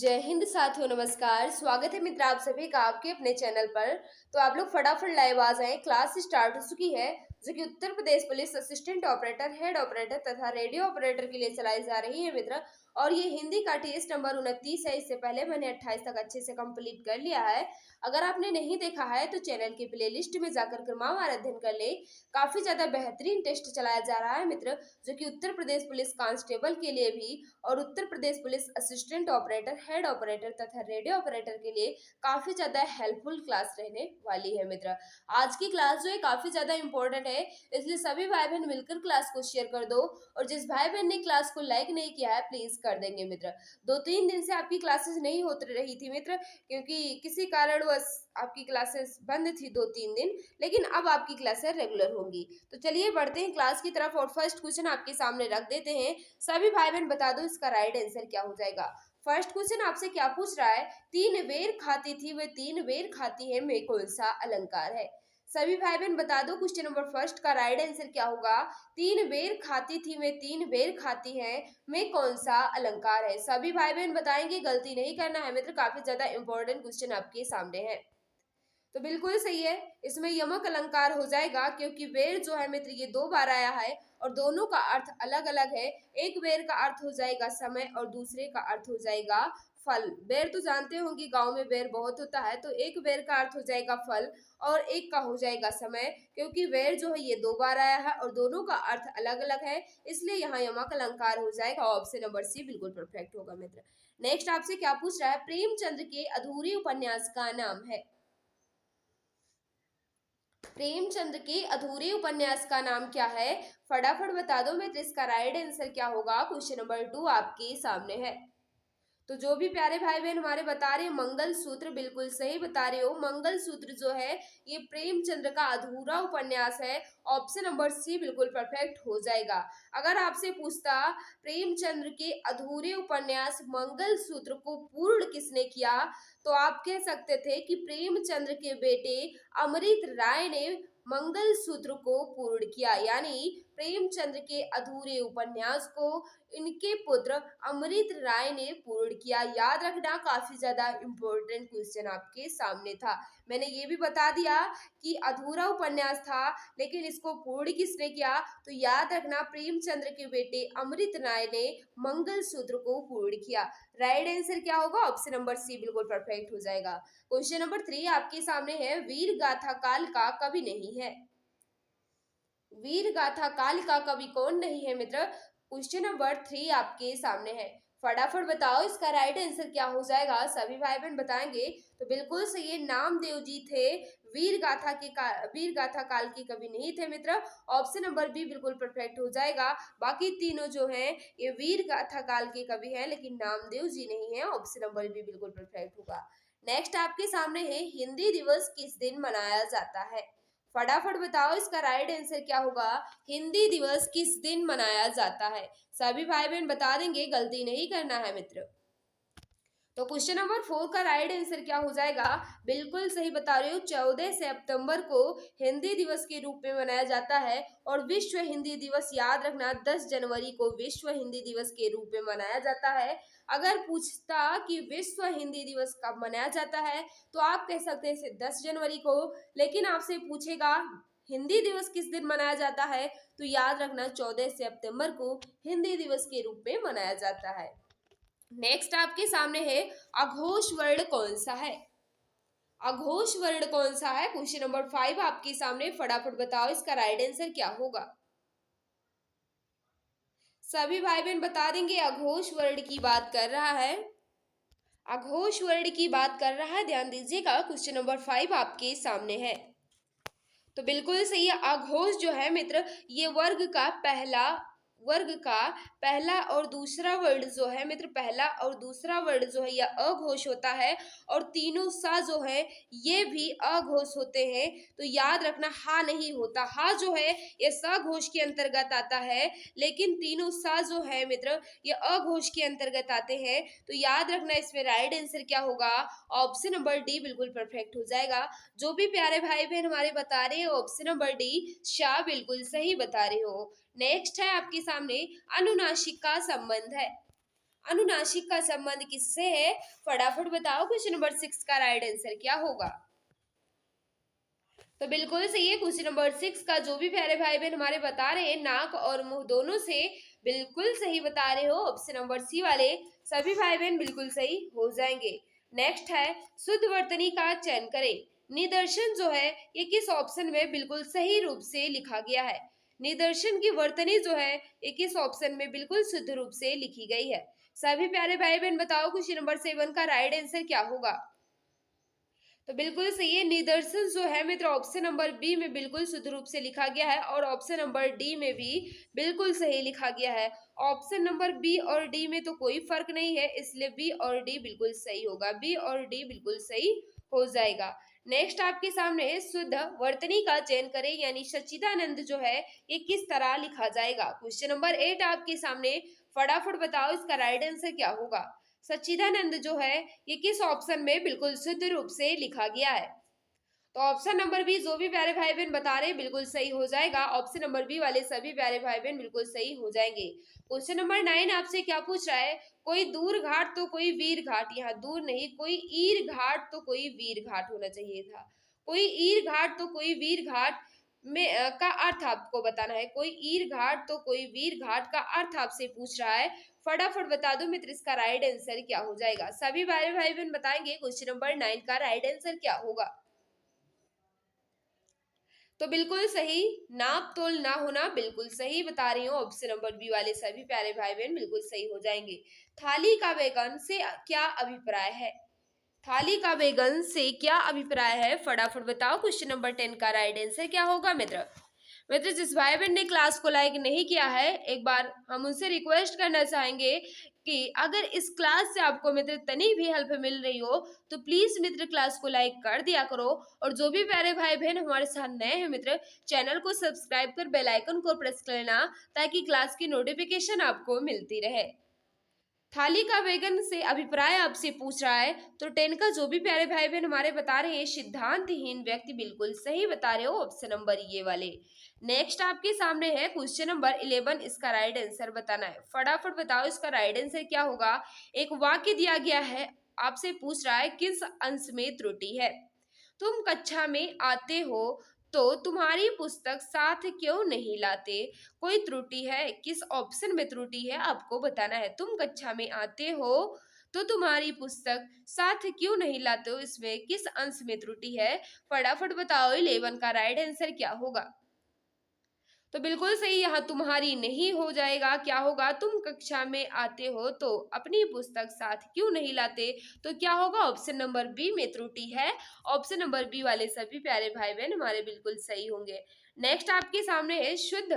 जय हिंद साथियों, नमस्कार। स्वागत है मित्र आप सभी का आपके अपने चैनल पर। तो आप लोग फटाफट लाइव आ जाएं, क्लास स्टार्ट हो चुकी है जो कि Uttar Pradesh police assistant operator, head operator तथा रेडियो ऑपरेटर के लिए चलाई जा रही है मित्र। और ये हिंदी का टेस्ट नंबर 29 है। इससे पहले मैंने 28 तक अच्छे से कंप्लीट कर लिया है। अगर आपने नहीं देखा है तो चैनल की प्लेलिस्ट में जाकर क्रमवार अध्ययन कर ले। काफी ज्यादा बेहतरीन टेस्ट चलाया जा रहा है मित्र, जो कि उत्तर प्रदेश पुलिस कांस्टेबल के लिए भी और Uttar Pradesh police assistant operator, head operator तथा रेडियो ऑपरेटर के लिए काफी ज्यादा हेल्पफुल क्लास रहने वाली है मित्र। आज की क्लास जो है काफी ज्यादा इंपॉर्टेंट है, इसलिए सभी भाई बहन मिलकर क्लास को शेयर कर दो। और जिस भाई बहन ने क्लास को लाइक नहीं किया है प्लीज कर देंगे मित्र। 2-3 दिन से आपकी क्लासेस नहीं हो रही थी मित्र, क्योंकि किसी कारणवश आपकी क्लासेस बंद थी 2-3 दिन, लेकिन अब आपकी क्लासेस रेगुलर होंगी। तो चलिए बढ़ते हैं क्लास की तरफ और फर्स्ट क्वेश्चन आपके सामने रख देते हैं। सभी भाई बहन बता दो इसका राइट आंसर क्या हो जाएगा। फर्स्ट क्वेश्चन आपसे क्या पूछ रहा है, 3 बेर खाती थी वे 3 बेर खाती है, में कौन सा अलंकार है। सभी भाई बहन बता दो क्वेश्चन नंबर फर्स्ट का राइट आंसर क्या होगा। 3 बेर खाती थी वे 3 बेर खाती है, में कौन सा अलंकार है। सभी भाई बहन बताएंगे, गलती नहीं करना है मित्र, काफी ज्यादा इंपॉर्टेंट क्वेश्चन आपके सामने है। तो बिल्कुल सही है, इसमें यमक अलंकार हो जाएगा, क्योंकि बेर जो है मित्र ये 2 बार आया है और दोनों का अर्थ अलग अलग है। एक बेर का अर्थ हो जाएगा समय और दूसरे का अर्थ हो जाएगा फल। बेर तो जानते होंगे गांव में बेर बहुत होता है, तो एक बेर का अर्थ हो जाएगा फल और एक का हो जाएगा समय, क्योंकि बेर जो है ये 2 बार आया है और दोनों का अर्थ अलग अलग है, इसलिए यहाँ यमक अलंकार हो जाएगा। ऑप्शन नंबर सी बिल्कुल परफेक्ट होगा मित्र। नेक्स्ट आपसे क्या पूछ रहा है, प्रेमचंद्र के अधूरे उपन्यास का नाम है। प्रेमचंद के अधूरे उपन्यास का नाम क्या है, फटाफट बता दो मित्र। इसका राइट आंसर क्या होगा। क्वेश्चन नंबर 2 आपके सामने है। तो जो भी प्यारे भाई बहन हमारे बता रहे हैं मंगल सूत्र, बिल्कुल सही बता रहे हो। मंगल सूत्र जो है ये प्रेमचंद्र का अधूरा उपन्यास है। ऑप्शन नंबर सी बिल्कुल परफेक्ट हो जाएगा। अगर आपसे पूछता प्रेमचंद्र के अधूरे उपन्यास मंगल सूत्र को पूर्ण किसने किया, तो आप कह सकते थे कि प्रेमचंद्र के बेटे अमृत राय ने मंगल सूत्र को पूर्ण किया। यानी प्रेमचंद्र के अधूरे उपन्यास को इनके पुत्र अमृत राय ने पूर्ण किया। याद रखना, काफी ज्यादा इंपॉर्टेंट क्वेश्चन आपके सामने था। मैंने ये भी बता दिया कि अधूरा उपन्यास था, लेकिन इसको पूर्ण किसने किया, तो याद रखना प्रेमचंद्र के बेटे अमृत राय ने मंगल सूत्र को पूर्ण किया। राइट आंसर क्या होगा। ऑप्शन नंबर सी बिल्कुल परफेक्ट हो जाएगा। क्वेश्चन नंबर 3 आपके सामने है, वीर गाथा काल का कवि नहीं है। वीर गाथा काल का कवि कौन नहीं है मित्र। क्वेश्चन नंबर 3 आपके सामने है, फटाफट बताओ इसका राइट आंसर क्या हो जाएगा। सभी भाई बहन बताएंगे तो बिल्कुल सही है, नामदेव जी थे। वीर गाथा काल के कवि नहीं थे मित्र। ऑप्शन नंबर बी बिल्कुल परफेक्ट हो जाएगा। बाकी तीनों जो हैं ये वीर गाथा काल के कवि हैं, लेकिन नामदेव जी नहीं है। ऑप्शन नंबर बी बिल्कुल परफेक्ट होगा। नेक्स्ट आपके सामने है, हिंदी दिवस किस दिन मनाया जाता है। फटाफट बताओ इसका राइट आंसर क्या होगा। हिंदी दिवस किस दिन मनाया जाता है। सभी भाई बहन बता देंगे, गलती नहीं करना है मित्र। तो क्वेश्चन नंबर 4 का राइट आंसर क्या हो जाएगा। बिल्कुल सही बता रहे हो, 14 सितंबर को हिंदी दिवस के रूप में मनाया जाता है। और विश्व हिंदी दिवस याद रखना 10 जनवरी को विश्व हिंदी दिवस के रूप में मनाया जाता है। अगर पूछता कि विश्व हिंदी दिवस कब मनाया जाता है, तो आप कह सकते हैं 10 जनवरी को, लेकिन आपसे पूछेगा हिंदी दिवस किस दिन मनाया जाता है, तो याद रखना 14 सितंबर को हिंदी दिवस के रूप में मनाया जाता है। नेक्स्ट आपके सामने है, अघोष वर्ण कौन सा है। अघोष वर्ण कौन सा है। क्वेश्चन नंबर 5 आपके सामने, फटाफट बताओ इसका राइट आंसर क्या होगा। सभी भाई बहन बता देंगे, अघोष वर्ण की बात कर रहा है। अघोष वर्ण की बात कर रहा है, ध्यान दीजिएगा। क्वेश्चन नंबर 5 आपके सामने है। तो बिल्कुल सही है, अघोष जो है मित्र ये वर्ग का पहला और दूसरा वर्ण जो है मित्र, पहला और दूसरा वर्ण जो है यह अघोष होता है। और तीनों सा जो है ये भी अघोष होते हैं। तो याद रखना, हा नहीं होता। हा जो है ये सघोष के अंतर्गत आता है, लेकिन तीनों सा जो है मित्र ये अघोष के अंतर्गत आते हैं। तो याद रखना इसमें राइट आंसर क्या होगा। ऑप्शन नंबर डी बिल्कुल परफेक्ट हो जाएगा। जो भी प्यारे भाई बहन हमारे बता रहे हैं ऑप्शन नंबर डी शाह बिल्कुल सही बता रहे हो। नेक्स्ट है आपके सामने, अनुनासिक का संबंध है। अनुनासिक का संबंध किससे है? फटाफट बताओ, क्वेश्चन नंबर 6 का राइट आंसर क्या होगा? तो बिल्कुल सही है। क्वेश्चन नंबर 6 का जो भी प्यारे भाई बहन हमारे बता रहे हैं, नाक और मुंह दोनों से, बिल्कुल सही बता रहे हो। ऑप्शन नंबर सी वाले सभी भाई बहन बिल्कुल सही हो जाएंगे। नेक्स्ट है, शुद्ध वर्तनी का चयन करें। निदर्शन जो है ये किस ऑप्शन में बिल्कुल सही रूप से लिखा गया है? निदर्शन की वर्तनी जो है ये किस ऑप्शन में बिल्कुल शुद्ध रूप से लिखी गई है? सभी प्यारे भाई बहन बताओ, क्वेश्चन नंबर 7 का राइट आंसर क्या होगा? तो बिल्कुल सही है। निदर्शन जो है मित्र ऑप्शन नंबर बी में बिल्कुल शुद्ध रूप से लिखा गया है और ऑप्शन नंबर डी में भी बिल्कुल सही लिखा गया है। ऑप्शन नंबर बी और डी में तो कोई फर्क नहीं है, इसलिए बी और डी बिल्कुल सही होगा। बी और डी बिल्कुल सही हो जाएगा। नेक्स्ट आपके सामने है, शुद्ध वर्तनी का चयन करें, यानी सच्चिदानंद जो है ये किस तरह लिखा जाएगा? क्वेश्चन नंबर 8 आपके सामने, फटाफट बताओ इसका राइट आंसर क्या होगा? सच्चिदानंद जो है ये किस ऑप्शन में बिल्कुल शुद्ध रूप से लिखा गया है? तो ऑप्शन नंबर बी जो भी प्यारे भाई बहन बता रहे हैं बिल्कुल सही हो जाएगा। ऑप्शन नंबर बी वाले सभी प्यारे भाई बहन बिल्कुल सही हो जाएंगे। क्वेश्चन नंबर 9 आपसे क्या पूछ रहा है? कोई दूर घाट तो कोई वीर घाट, यहाँ दूर नहीं, कोई ईर घाट तो कोई वीर घाट होना चाहिए था। कोई ईर घाट तो कोई वीर घाट में का अर्थ आपको बताना है। कोई ईर घाट तो कोई वीर घाट का अर्थ आपसे पूछ रहा है। फटाफट बता दो मित्र इसका राइट आंसर क्या हो जाएगा? सभी भाई भाई बहन बताएंगे क्वेश्चन नंबर 9 का राइट आंसर क्या होगा? तो बिल्कुल सही, नाप तोल ना होना, बिल्कुल सही बता रही हूँ। ऑप्शन नंबर बी वाले सभी प्यारे भाई बहन बिल्कुल सही हो जाएंगे। थाली का बैगन से क्या अभिप्राय है? थाली का बैगन से क्या अभिप्राय है? फटाफट बताओ, क्वेश्चन नंबर 10 का राइट आंसर क्या होगा मित्र? मित्र जिस भाई बहन ने क्लास को लाइक नहीं किया है, एक बार हम उनसे रिक्वेस्ट करना चाहेंगे कि अगर इस क्लास से आपको मित्र तनी भी हेल्प मिल रही हो तो प्लीज मित्र क्लास को लाइक कर दिया करो। और जो भी प्यारे भाई बहन हमारे साथ नए हैं मित्र, चैनल को सब्सक्राइब कर बेल आइकन को प्रेस कर लेना, ताकि क्लास की नोटिफिकेशन आपको मिलती रहे। थाली का बैगन से अभिप्राय आपसे पूछ रहा है, तो 10 का जो भी प्यारे भाई बहन हमारे बता रहे हैं सिद्धांतहीन व्यक्ति, बिल्कुल सही बता रहे हो। ऑप्शन नंबर ये वाले। नेक्स्ट आपके सामने है क्वेश्चन नंबर 11, इसका राइट आंसर बताना है। फटाफट बताओ इसका राइट आंसर क्या होगा? एक वाक्य दिया गया है, आपसे पूछ रहा है किस अंश में त्रुटि है? तुम कक्षा में आते हो तो तुम्हारी पुस्तक साथ क्यों नहीं लाते? कोई त्रुटि है? किस ऑप्शन में त्रुटि है आपको बताना है। तुम कक्षा में आते हो तो तुम्हारी पुस्तक साथ क्यों नहीं लाते हो, इसमें किस अंश में त्रुटि है? फटाफट बताओ 11 का राइट आंसर क्या होगा? तो बिल्कुल सही, यहाँ तुम्हारी नहीं हो जाएगा। क्या होगा? तुम कक्षा में आते हो तो अपनी पुस्तक साथ क्यों नहीं लाते? तो क्या होगा? ऑप्शन नंबर बी में त्रुटि है। ऑप्शन नंबर बी वाले सभी प्यारे भाई बहन हमारे बिल्कुल सही होंगे। नेक्स्ट आपके सामने है, शुद्ध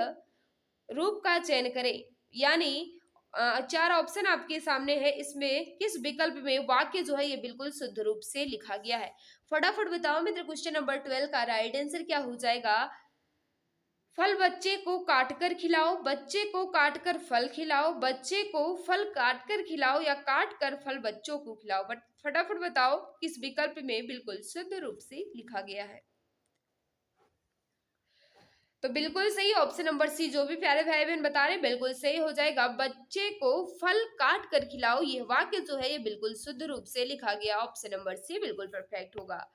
रूप का चयन करें, यानी 4 ऑप्शन आपके सामने है, इसमें किस विकल्प में वाक्य जो है ये बिल्कुल शुद्ध रूप से लिखा गया है? फटाफट बताओ मित्र, क्वेश्चन नंबर 12 का राइट आंसर क्या हो जाएगा? फल बच्चे को काटकर खिलाओ, बच्चे को काटकर फल खिलाओ, बच्चे को फल काटकर खिलाओ, या काटकर फल बच्चों को खिलाओ। बट फटाफट बताओ किस विकल्प में बिल्कुल शुद्ध रूप से लिखा गया है? तो बिल्कुल सही, ऑप्शन नंबर सी जो भी प्यारे भाई बहन बता रहे हैं बिल्कुल सही हो जाएगा। बच्चे को फल काट कर खिलाओ, यह वाक्य जो है ये बिल्कुल शुद्ध रूप से लिखा गया। ऑप्शन नंबर सी बिल्कुल परफेक्ट होगा।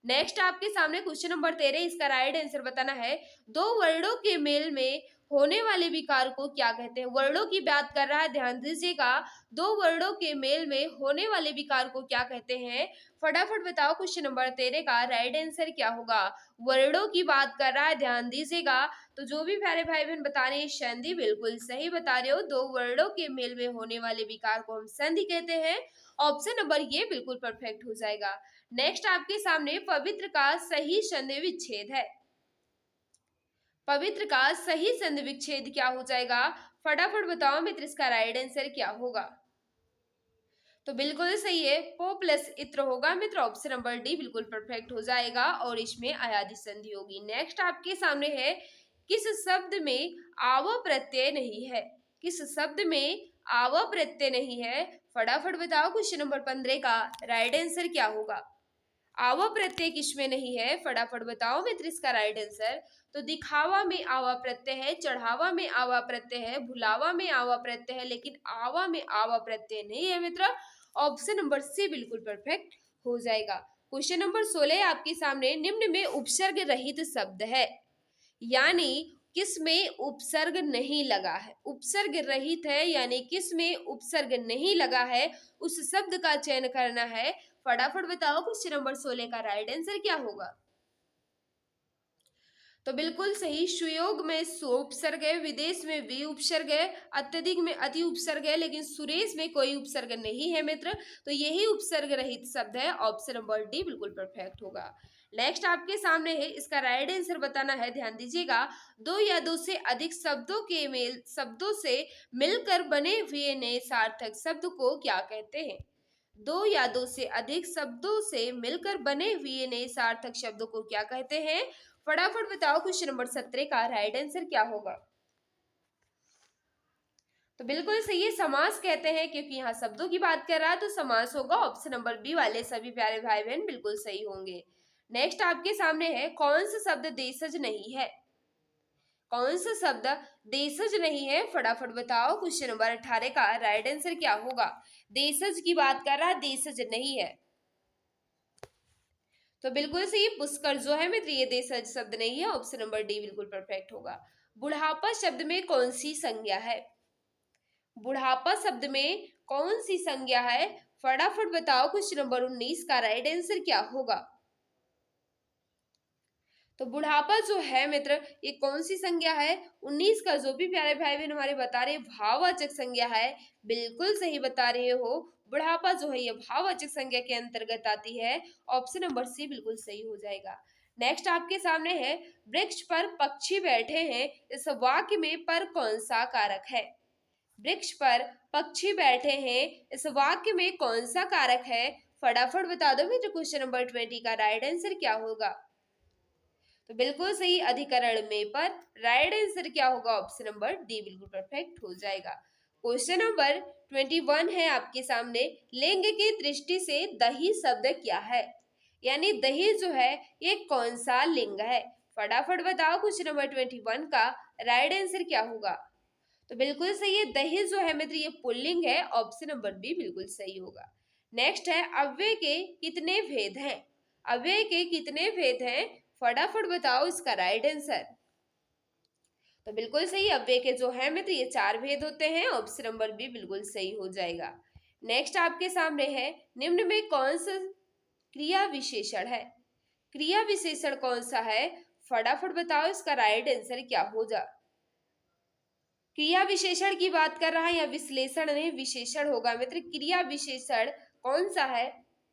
नेक्स्ट आपके सामने क्वेश्चन नंबर 13, इसका राइट आंसर बताना है। दो वर्णों के मेल में होने वाले विकार को क्या कहते हैं? वर्णों की बात कर रहा है, ध्यान दीजिएगा। दो वर्णों के मेल में होने वाले विकार को क्या कहते हैं? फटाफट बताओ, क्वेश्चन नंबर 13 का राइट आंसर क्या होगा? वर्णों की बात कर रहा है, ध्यान दीजिएगा। तो जो भी प्यारे भाई बहन बता रहे हैं संधि, बिल्कुल सही बता रहे हो। दो वर्णों के मेल में होने वाले विकार को हम संधि कहते हैं। ऑप्शन नंबर ये बिल्कुल परफेक्ट हो जाएगा। नेक्स्ट आपके सामने पवित्र का सही संधि विच्छेद है। पवित्र का सही संधि विच्छेद क्या हो जाएगा? फटाफट बताओ मित्र, इसका राइट आंसर क्या होगा? तो बिल्कुल सही है, पो प्लस इत्र होगा मित्र। ऑप्शन नंबर डी बिल्कुल परफेक्ट हो जाएगा और इसमें अयादि संधि होगी। नेक्स्ट आपके सामने है, किस शब्द में आव प्रत्यय नहीं है? किस शब्द में आव प्रत्यय नहीं है? फटाफट बताओ, क्वेश्चन नंबर 15 का राइट आंसर क्या होगा? आवा प्रत्यय किसमें नहीं है, फटाफट बताओ मित्र इसका राइट आंसर। तो दिखावा में आवा प्रत्यय है, चढ़ावा में आवा प्रत्यय है, भुलावा में आवा प्रत्यय है, लेकिन आवा में आवा प्रत्यय नहीं है मित्र। ऑप्शन नंबर सी बिल्कुल परफेक्ट हो जाएगा। क्वेश्चन नंबर 16 आपके सामने, निम्न में उपसर्ग रहित शब्द है, यानी किस में उपसर्ग नहीं लगा है, उपसर्ग रहित है यानी किस में उपसर्ग नहीं लगा है, उस शब्द का चयन करना है। फटाफट बताओ क्वेश्चन नंबर 16 का राइट आंसर क्या होगा। तो बिल्कुल सही, सुयोग में सु उपसर्ग है, विदेश में वी उपसर्ग है, अत्यधिक में अति उपसर्ग है, लेकिन सुरेश में कोई उपसर्ग नहीं है मित्र। तो यही उपसर्ग रहित शब्द है, ऑप्शन नंबर डी बिल्कुल परफेक्ट होगा। नेक्स्ट आपके सामने है, इसका राइट आंसर बताना है, ध्यान दीजिएगा। दो या दो से अधिक शब्दों से मिलकर बने हुए नए सार्थक शब्द को क्या कहते हैं। दो या दो से अधिक शब्दों से मिलकर बने हुए नए सार्थक शब्दों को क्या कहते हैं। फटाफट बताओ क्वेश्चन नंबर 17 का राइट आंसर क्या होगा। तो बिल्कुल सही है, समास कहते हैं, क्योंकि यहाँ शब्दों की बात कर रहा है तो समास होगा। ऑप्शन नंबर बी वाले सभी प्यारे भाई बहन बिल्कुल सही होंगे। नेक्स्ट आपके सामने है, कौन सा शब्द देशज नहीं है, कौन सा शब्द देशज नहीं है, फटाफट बताओ क्वेश्चन नंबर 18 का राइट आंसर क्या होगा। देशज की बात कर रहा है, देशज नहीं है। तो बिल्कुल सही, पुष्कर जो है मित्र ये देशज शब्द नहीं है, ऑप्शन नंबर डी बिल्कुल परफेक्ट होगा। बुढ़ापा शब्द में कौन सी संज्ञा है, बुढ़ापा शब्द में कौन सी संज्ञा है, फटाफट बताओ क्वेश्चन नंबर 19 का राइट आंसर क्या होगा। तो बुढ़ापा जो है मित्र ये कौन सी संज्ञा है, 19 का जो भी प्यारे भाई बहन हमारे बता रहे भाववाचक संज्ञा है, बिल्कुल सही बता रहे हो। बुढ़ापा जो है ये भाववाचक संज्ञा के अंतर्गत आती है, ऑप्शन नंबर सी बिल्कुल सही हो जाएगा। नेक्स्ट आपके सामने है, वृक्ष पर पक्षी बैठे हैं, इस वाक्य में पर कौन सा कारक है। वृक्ष पर पक्षी बैठे हैं, इस वाक्य में कौन सा कारक है, फटाफट बता दो मित्र क्वेश्चन नंबर 20 का राइट आंसर क्या होगा। तो बिल्कुल सही, अधिकरण में पर राइट आंसर क्या होगा, ऑप्शन नंबर डी बिल्कुल परफेक्ट हो जाएगा। क्वेश्चन नंबर 21 है आपके सामने, लिंग की दृष्टि से दही शब्द क्या है, यानी दही जो है ये कौन सा लिंग है, फटाफट बताओ क्वेश्चन नंबर 21 का राइट आंसर क्या होगा। तो बिल्कुल सही है, दही जो है मित्र ये पुल्लिंग है, ऑप्शन नंबर बी बिल्कुल सही होगा। नेक्स्ट है, अव्यय के कितने भेद हैं, अव्यय के कितने भेद हैं, फटाफट बताओ इसका राइट आंसर। तो बिल्कुल सही, अव्यय के जो है मित्र ये 4 भेद होते हैं, ऑप्शन नंबर बी बिल्कुल सही हो जाएगा। नेक्स्ट आपके सामने है, निम्न में कौन सा क्रिया विशेषण है, क्रिया विशेषण कौन सा है, फटाफट बताओ इसका राइट आंसर क्या हो जा। क्रिया विशेषण की बात कर रहा है या विश्लेषण नहीं, विशेषण होगा मित्र। क्रिया विशेषण कौन सा है,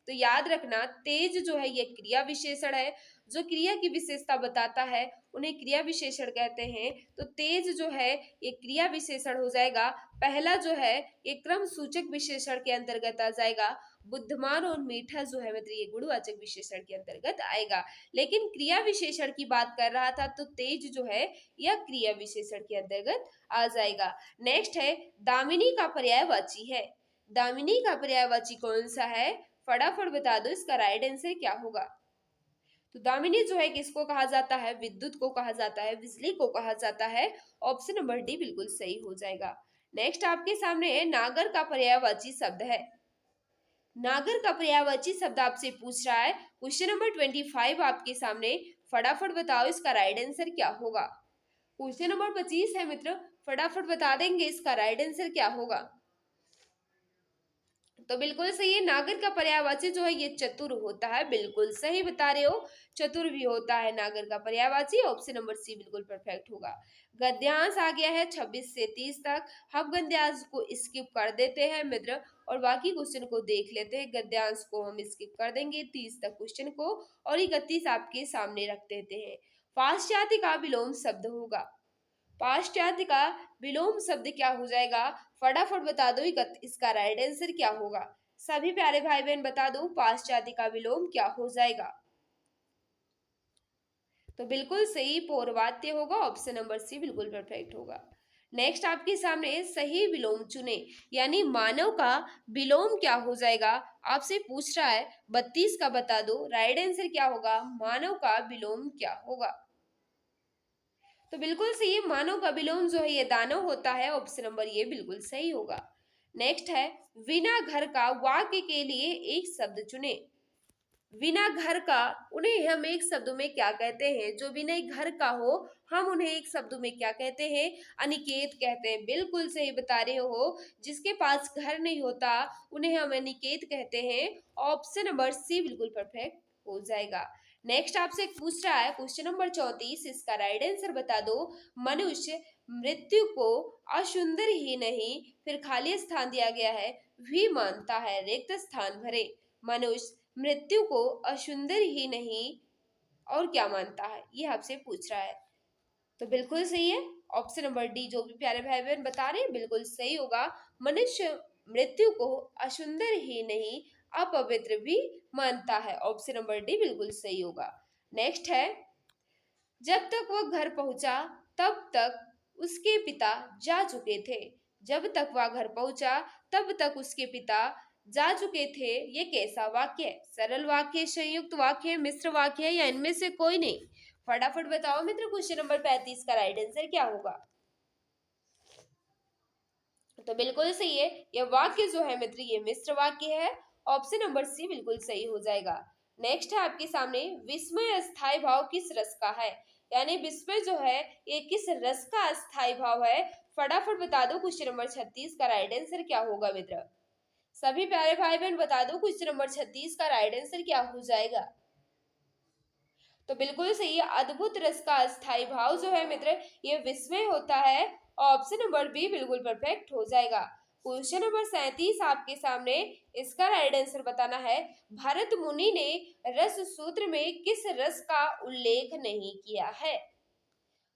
तो याद रखना तेज जो है ये क्रिया विशेषण है, जो क्रिया की विशेषता बताता है उन्हें क्रिया विशेषण कहते हैं। तो तेज जो है ये क्रिया विशेषण हो जाएगा। पहला जो है ये क्रम सूचक विशेषण के अंतर्गत आ जाएगा। बुद्धिमान और मीठा जो है मित्र ये गुणवाचक विशेषण के अंतर्गत आएगा, लेकिन क्रिया विशेषण की बात कर रहा था तो तेज जो है यह क्रिया विशेषण के अंतर्गत आ जाएगा। नेक्स्ट है, दामिनी का पर्यायवाची है, दामिनी का पर्यायवाची कौन सा है, फटाफट बता दो इसका राइट आंसर क्या होगा। तो दामिनी जो है किसको कहा जाता है, विद्युत को कहा जाता है, बिजली को कहा जाता है, ऑप्शन नंबर डी बिल्कुल सही हो जाएगा। नेक्स्ट आपके सामने है, नागर का पर्यायवाची शब्द है, नागर का पर्यायवाची शब्द आपसे पूछ रहा है, क्वेश्चन नंबर 25 आपके सामने, फटाफट बताओ इसका राइट आंसर क्या होगा। क्वेश्चन नंबर 25 है मित्र, फटाफट बता देंगे इसका राइट आंसर क्या होगा। तो बिल्कुल सही है, नागर का पर्यायवाची जो है ये चतुर होता है, बिल्कुल सही बता रहे हो, चतुर भी होता है नागर का पर्यायवाची, ऑप्शन नंबर सी बिल्कुल परफेक्ट होगा। गद्यांश आ गया है 26 से 30 तक, हम गद्यांश को स्किप कर देते हैं मित्र और बाकी क्वेश्चन को देख लेते हैं। गद्यांश को हम स्किप कर देंगे 30 तक क्वेश्चन को और 31 आपके सामने रख देते हैं। पाश्चात्य का विलोम शब्द होगा, पाश्चात्य का विलोम शब्द क्या हो जाएगा, फटाफट बता दो इसका राइट आंसर क्या होगा। सभी प्यारे भाई बहन बता दो पाश्चात्य का विलोम क्या हो जाएगा। तो बिल्कुल सही पौर्वात्य होगा, ऑप्शन नंबर सी बिल्कुल परफेक्ट होगा। नेक्स्ट आपके सामने सही विलोम चुने, यानी मानव का विलोम क्या हो जाएगा, आपसे पूछ रहा है। 32 का बता दो, राइट आंसर क्या होगा, मानव का विलोम क्या होगा। तो बिल्कुल सही, मानव का विलोम जो है ये दानव होता है, ऑप्शन नंबर ये बिल्कुल सही होगा। नेक्स्ट है, बिना घर का वाक्य के लिए एक शब्द चुने। बिना घर का, उन्हें हम एक शब्द में क्या कहते हैं, जो बिना घर का हो हम उन्हें एक शब्द में क्या कहते हैं, अनिकेत कहते हैं। बिल्कुल सही बता रहे हो, जिसके पास घर नहीं होता उन्हें हम अनिकेत कहते हैं। ऑप्शन नंबर सी बिल्कुल परफेक्ट हो जाएगा। नेक्स्ट आपसे एक पूछ रहा है क्वेश्चन नंबर 34, इसका राइट आंसर बता दो। मनुष्य मृत्यु को असुंदर ही नहीं, फिर खाली स्थान दिया गया है, भी मानता है, रिक्त स्थान भरे। मनुष्य मृत्यु को असुंदर ही नहीं और क्या मानता है, ये आपसे पूछ रहा है। तो बिल्कुल सही है, ऑप्शन नंबर डी, जो भी प्यारे भाई बहन बता रहे हैं बिल्कुल सही होगा। मनुष्य मृत्यु को असुंदर ही नहीं अपवित्र भी मानता है, ऑप्शन नंबर डी बिल्कुल सही होगा। नेक्स्ट है, जब तक वह घर पहुंचा तब तक उसके पिता जा चुके थे। जब तक वह घर पहुंचा तब तक उसके पिता जा चुके थे, ये कैसा वाक्य है, सरल वाक्य, संयुक्त वाक्य, मिश्र वाक्य है, या इनमें से कोई नहीं। फटाफट बताओ मित्र, क्वेश्चन नंबर 35 का राइट आंसर क्या होगा। तो बिल्कुल सही है, यह वाक्य जो है मित्र ये मिश्र वाक्य है, ऑप्शन नंबर सी बिल्कुल सही हो जाएगा। नेक्स्ट है आपके सामने, विस्मय अस्थाई भाव किस रस का है, यानी विस्मय जो है ये किस रस का अस्थाई भाव है। फटाफट बता दो, क्वेश्चन नंबर 36 का राइट आंसर क्या होगा मित्र। सभी प्यारे भाई बहन बता दो, क्वेश्चन नंबर 36 का राइट आंसर क्या हो जाएगा। तो बिल्कुल सही है, अद्भुत रस का अस्थाई भाव जो है मित्र ये विस्मय होता है, ऑप्शन नंबर बी बिल्कुल परफेक्ट हो जाएगा। क्वेश्चन नंबर 37 आपके सामने, इसका राइट आंसर बताना है। भरत मुनि ने रस सूत्र में किस रस का उल्लेख नहीं किया है।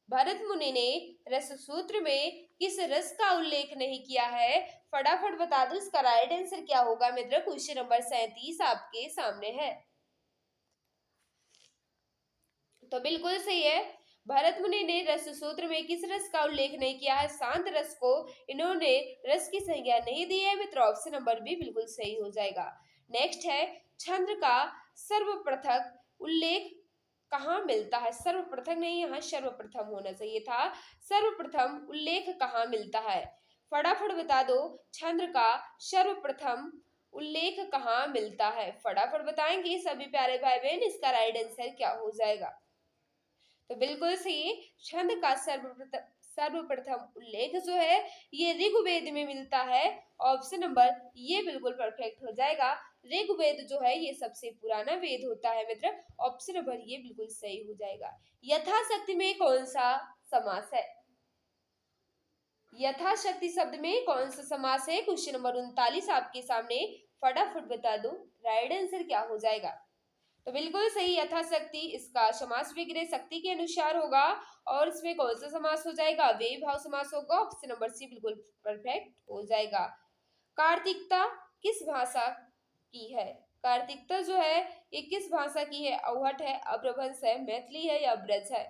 भरत मुनि ने रस सूत्र में किस रस का उल्लेख नहीं किया है, फटाफट बता दो, इसका राइट आंसर क्या होगा मित्र। क्वेश्चन नंबर 37 आपके सामने है। तो बिल्कुल सही है, भरत मुनि ने रस सूत्र में किस रस का उल्लेख नहीं किया है, शांत रस को इन्होंने रस की संज्ञा नहीं दी है मित्र, ऑप्शन नंबर बी बिल्कुल सही हो जाएगा। नेक्स्ट है, छंद का सर्वप्रथम उल्लेख कहाँ मिलता है, सर्वप्रथम नहीं, यहाँ सर्वप्रथम होना चाहिए था, सर्वप्रथम उल्लेख कहाँ मिलता है। फटाफट बता दो, छंद का सर्वप्रथम उल्लेख कहाँ मिलता है, फटाफट बताएंगे सभी प्यारे भाई बहन, इसका राइट आंसर क्या हो जाएगा। तो बिल्कुल सही, छंद का सर्वप्रथम उल्लेख जो है ये ऋग्वेद में मिलता है, ऑप्शन नंबर ये बिल्कुल परफेक्ट हो जाएगा। ऋग्वेद जो है ये सबसे पुराना वेद होता है मित्र, ऑप्शन नंबर ये बिल्कुल सही हो जाएगा। यथाशक्ति में कौन सा समास है, यथाशक्ति शब्द में कौन सा समास है, क्वेश्चन नंबर 39 आपके सामने, फटाफट बता दो, राइट आंसर क्या हो जाएगा। तो बिल्कुल सही, यथाशक्ति इसका समास विग्रह शक्ति के अनुसार होगा, और इसमें कौन सा समास हो जाएगा, वे भाव समास होगा, ऑप्शन नंबर सी बिल्कुल परफेक्ट हो जाएगा। कार्तिकता किस भाषा की है, कार्तिकता जो है ये किस भाषा की है, अवहट है, अप्रभंश है, मैथिली है, या ब्रज है।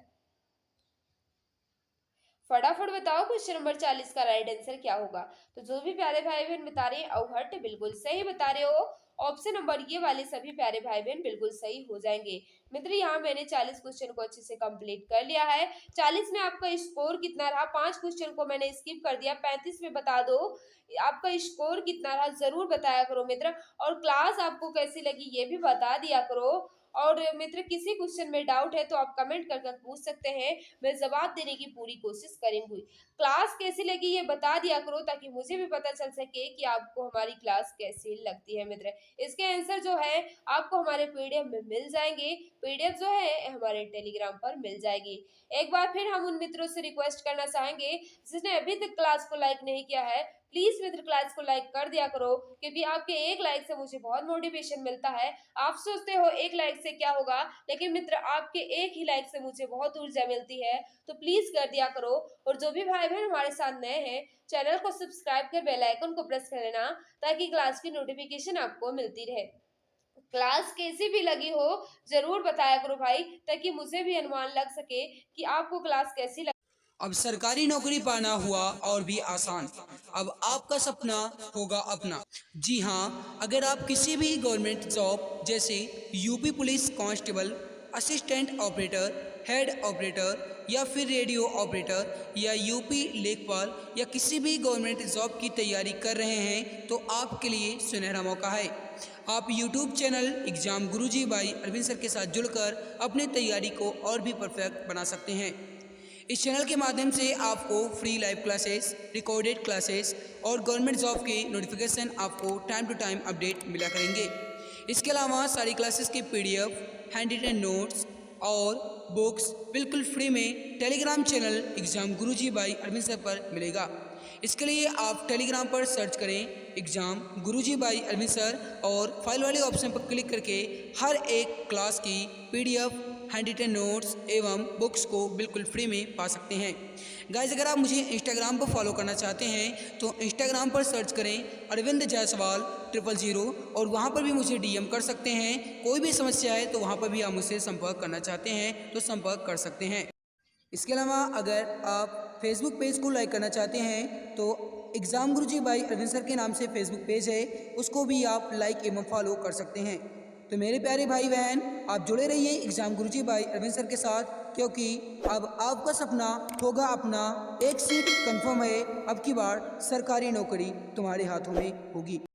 फटाफट बताओ, क्वेश्चन नंबर 40 का राइट आंसर क्या होगा। तो जो भी प्यारे भाई बहन बता रहे हैं अवहट, बिल्कुल सही बता रहे हो, ऑप्शन नंबर ये वाले सभी प्यारे भाई बहन बिल्कुल सही हो जाएंगे। मित्र यहाँ मैंने 40 क्वेश्चन को अच्छे से कंप्लीट कर लिया है। 40 में आपका स्कोर कितना रहा, 5 क्वेश्चन को मैंने स्किप कर दिया, 35 में बता दो आपका स्कोर कितना रहा, जरूर बताया करो मित्र। और क्लास आपको कैसी लगी ये भी बता दिया करो। और मित्र किसी क्वेश्चन में डाउट है तो आप कमेंट कर कर पूछ सकते हैं, मैं जवाब देने की पूरी कोशिश करूंगी। क्लास कैसी लगी ये बता दिया करो, ताकि मुझे भी पता चल सके कि आपको हमारी क्लास कैसी लगती है मित्र। इसके आंसर जो है आपको हमारे पीडीएफ में मिल जाएंगे, पीडीएफ जो है हमारे टेलीग्राम पर मिल जाएगी। एक बार फिर हम उन मित्रों से रिक्वेस्ट करना चाहेंगे जिसने अभी तक क्लास को लाइक नहीं किया है, प्लीज मित्र क्लास को लाइक कर दिया करो, क्योंकि आपके एक लाइक से मुझे बहुत मोटिवेशन मिलता है। आप सोचते हो एक लाइक से क्या होगा, लेकिन मित्र आपके एक ही लाइक से मुझे बहुत ऊर्जा मिलती है, तो प्लीज कर दिया करो। और जो भी भाई बहन हमारे साथ नए हैं, चैनल को सब्सक्राइब कर बेल आइकन को प्रेस कर लेना, ताकि क्लास की नोटिफिकेशन आपको मिलती रहे। क्लास कैसी भी लगी हो जरूर बताया करो भाई, ताकि मुझे भी अनुमान लग सके कि आपको क्लास कैसी लगी। अब सरकारी नौकरी पाना हुआ और भी आसान। अब आपका सपना होगा अपना। जी हाँ, अगर आप किसी भी गवर्नमेंट जॉब जैसे UP police constable, assistant operator, head operator या फिर रेडियो ऑपरेटर या यूपी लेखपाल या किसी भी गवर्नमेंट जॉब की तैयारी कर रहे हैं तो आपके लिए सुनहरा मौका है। आप YouTube channel exam Guruji by Arvind sir के साथ जुड़कर अपनी तैयारी को और भी परफेक्ट बना सकते हैं। इस चैनल के माध्यम से आपको free live classes, recorded classes और गवर्नमेंट जॉब के नोटिफिकेशन आपको टाइम टू टाइम अपडेट मिला करेंगे। इसके अलावा सारी क्लासेस के पीडीएफ, हैंड रिटन नोट्स और बुक्स बिल्कुल फ्री में Telegram channel exam Guruji by Arvind sir पर मिलेगा। इसके लिए आप टेलीग्राम पर सर्च करें exam Guruji by Arvind sir और फाइल वाले ऑप्शन पर क्लिक करके हर एक क्लास की पीडीएफ, हैंड रिटन नोट्स एवं बुक्स को बिल्कुल फ्री में पा सकते हैं। गाइस, अगर आप मुझे इंस्टाग्राम पर फॉलो करना चाहते हैं तो इंस्टाग्राम पर सर्च करें अरविंद जायसवाल 000 और वहाँ पर भी मुझे डीएम कर सकते हैं। कोई भी समस्या है तो वहाँ पर भी आप मुझसे संपर्क करना चाहते हैं तो संपर्क कर सकते हैं। इसके अलावा अगर आप फेसबुक पेज को लाइक करना चाहते हैं तो exam Guruji by Arvind sir के नाम से फेसबुक पेज है, उसको भी आप लाइक एवं फॉलो कर सकते हैं। तो मेरे प्यारे भाई बहन, आप जुड़े रहिए exam Guruji by Arvind sir के साथ, क्योंकि अब आपका सपना होगा अपना। एक सीट कंफर्म है, अब की बार सरकारी नौकरी तुम्हारे हाथों में होगी।